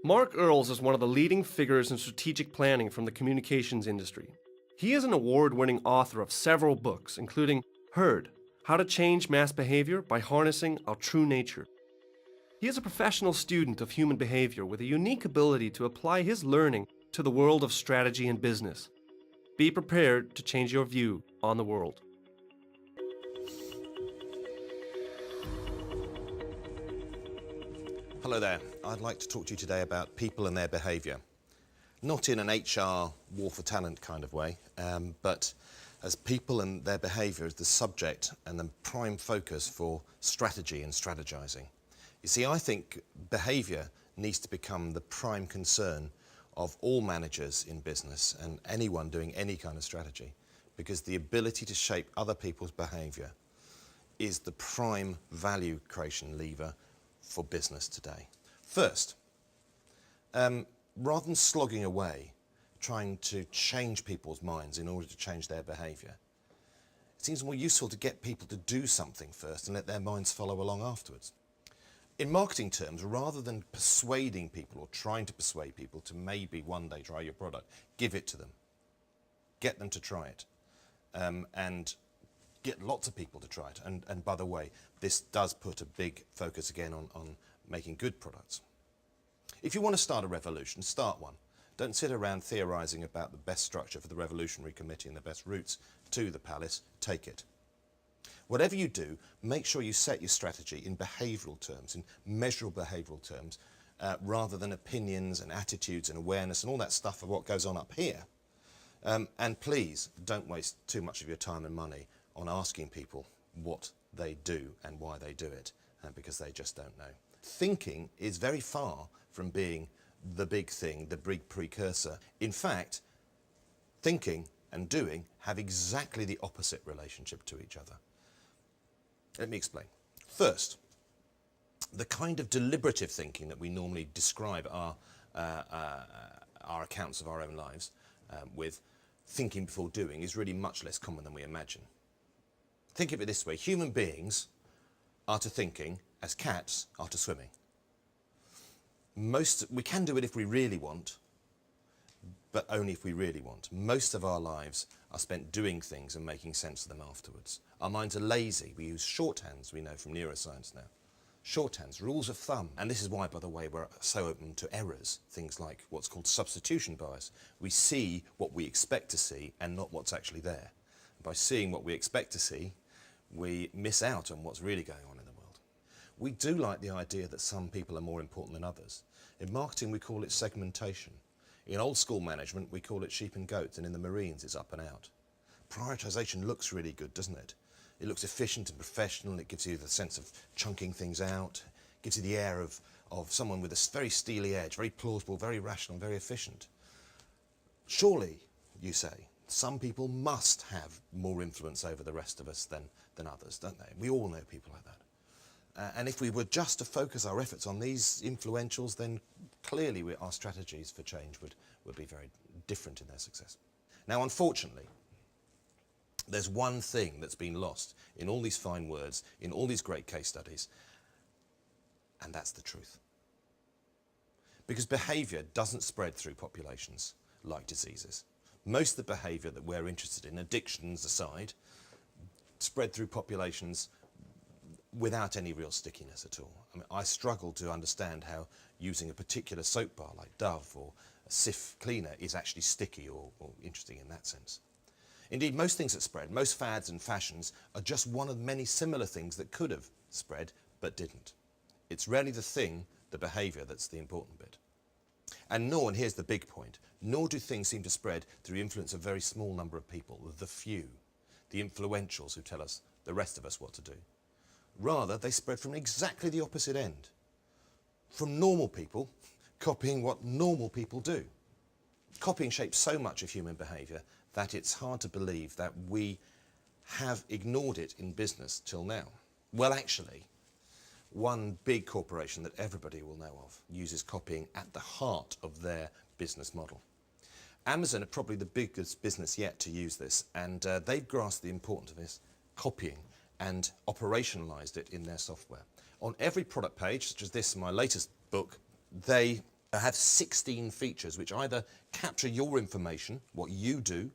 Mark Earls is one of the leading figures in strategic planning from the communications industry. He is an award-winning author of several books, including Herd: How to Change Mass Behavior by Harnessing Our True Nature. He is a professional student of human behavior with a unique ability to apply his learning to the world of strategy and business. Be prepared to change your view on the world. Hello there. I'd like to talk to you today about people and their behaviour. Not in an HR war for talent kind of way, but as people and their behaviour as the subject and the prime focus for strategy and strategising. You see, I think behaviour needs to become the prime concern of all managers in business and anyone doing any kind of strategy, because the ability to shape other people's behaviour is the prime value creation lever for business today. First, rather than slogging away trying to change people's minds in order to change their behaviour, it seems more useful to get people to do something first and let their minds follow along afterwards. In marketing terms, rather than persuading people or trying to persuade people to maybe one day try your product, give it to them. Get them to try it. And get lots of people to try it. And by the way, this does put a big focus again on making good products. If you want to start a revolution, start one. Don't sit around theorising about the best structure for the revolutionary committee and the best routes to the palace. Take it. Whatever you do, make sure you set your strategy in behavioural terms, in measurable behavioural terms, rather than opinions and attitudes and awareness and all that stuff of what goes on up here. And please don't waste too much of your time and money on asking people what they do and why they do it, because they just don't know. Thinking is very far from being the big thing, the big precursor. In fact, thinking and doing have exactly the opposite relationship to each other. Let me explain. First, the kind of deliberative thinking that we normally describe our accounts of our own lives with thinking before doing is really much less common than we imagine. Think of it this way: human beings are to thinking as cats are to swimming. We can do it if we really want, but only if we really want. Most of our lives are spent doing things and making sense of them afterwards. Our minds are lazy. We use shorthands, we know from neuroscience now. Shorthands, rules of thumb. And this is why, by the way, we're so open to errors. Things like what's called substitution bias. We see what we expect to see and not what's actually there. And by seeing what we expect to see, we miss out on what's really going on in the world. We do like the idea that some people are more important than others. In marketing, we call it segmentation. In old school management, we call it sheep and goats, and in the Marines, it's up and out. Prioritisation looks really good, doesn't it? It looks efficient and professional. It gives you the sense of chunking things out. It gives you the air of someone with a very steely edge, very plausible, very rational, very efficient. Surely, you say, some people must have more influence over the rest of us than others, don't they? We all know people like that. And if we were just to focus our efforts on these influentials, then clearly our strategies for change would be very different in their success. Now, unfortunately, there's one thing that's been lost in all these fine words, in all these great case studies, and that's the truth. Because behaviour doesn't spread through populations like diseases. Most of the behaviour that we're interested in, addictions aside, spread through populations without any real stickiness at all. I mean, I struggle to understand how using a particular soap bar like Dove or a Cif cleaner is actually sticky or interesting in that sense. Indeed, most things that spread, most fads and fashions, are just one of many similar things that could have spread but didn't. It's rarely the thing, the behaviour, that's the important bit. And nor, and here's the big point, nor do things seem to spread through the influence of a very small number of people, the few, the influentials who tell us, the rest of us, what to do. Rather, they spread from exactly the opposite end. From normal people copying what normal people do. Copying shapes so much of human behaviour that it's hard to believe that we have ignored it in business till now. Well, actually, one big corporation that everybody will know of uses copying at the heart of their business model. Amazon are probably the biggest business yet to use this, and they've grasped the importance of this copying and operationalised it in their software. On every product page, such as this, my latest book, they I have 16 features which either capture your information, what you do,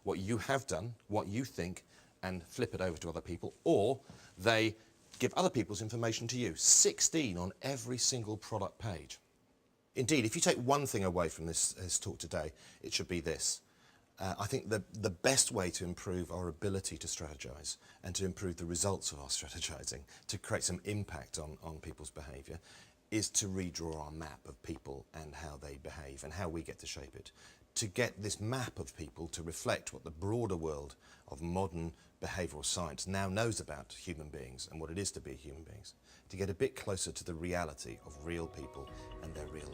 what you have done, what you think, and flip it over to other people, or they give other people's information to you. 16 on every single product page. Indeed, if you take one thing away from this talk today, it should be this. I think the best way to improve our ability to strategize and to improve the results of our strategizing, to create some impact on people's behaviour, is to redraw our map of people and how they behave and how we get to shape it. To get this map of people to reflect what the broader world of modern behavioural science now knows about human beings and what it is to be human beings. To get a bit closer to the reality of real people and their real